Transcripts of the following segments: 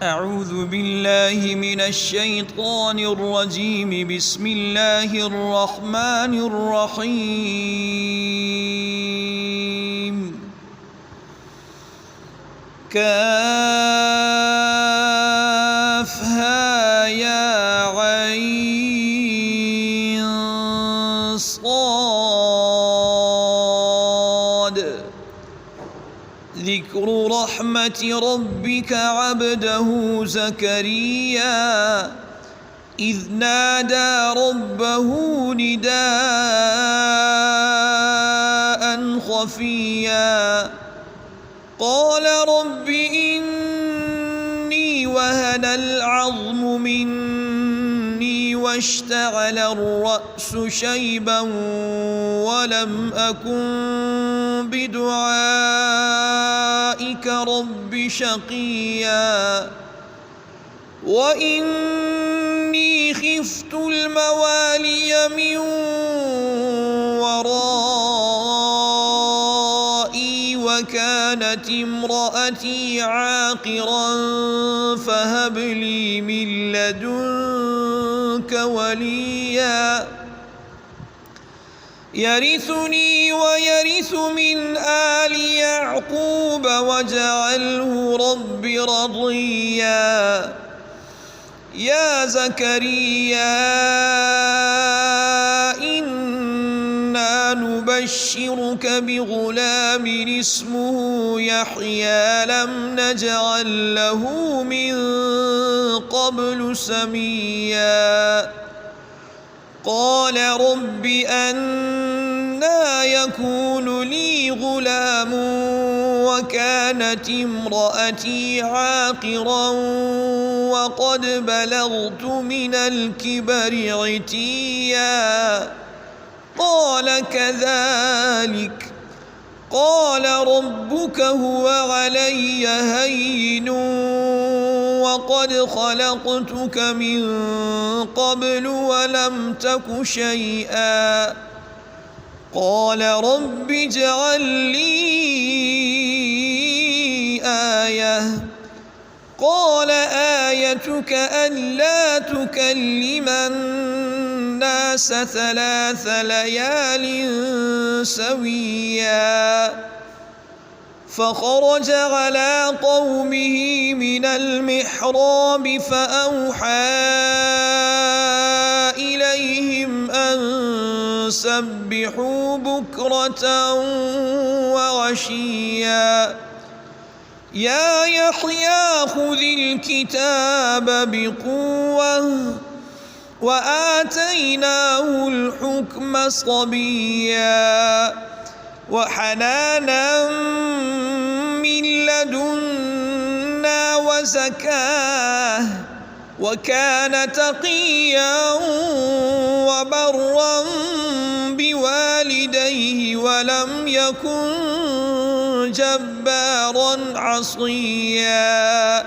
أعوذ بالله من الشيطان الرجيم. بسم الله الرحمن الرحيم. كافها يا عين صاد. ذكر رحمة ربك عبده زكريا إذ نادى ربه نداء خفيا قال رب إني وهن العظم مني واشتعل الرأس شيبا ولم أكن بدعائك رب شقيا وإني خفت الموالي من ورائي وكانت امرأتي عاقرا فهب لي من لدنك وليا يرثني ويرث من آل يعقوب واجعله رب رضيا يا زكريا إنا نبشرك بغلام اسمه يحيى لم نجعل له من قبل سميا قال رب أنى يكون لي غلام وكانت امرأتي عاقرا وقد بلغت من الكبر عتيا قال كذلك قال ربك هو علي هين وقد خلقتك من قبل ولم تك شيئا قال رب اجعل لي آية قال آيتك ألا تكلم الناس 3 ليال سويا فخرج على قومه من المحراب فأوحى إليهم أن سبحوا بكرة وعشيا يا يحيى خذ الكتاب بقوة وآتيناه الحكم صبيا وحنانا من لدنا وزكاة وكان تقيا وبرا بوالديه ولم يكن جبارا عصيا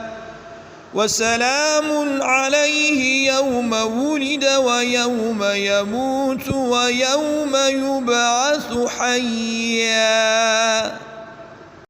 وسلام عليه يوم ولد ويوم يموت ويوم يبعث حيا.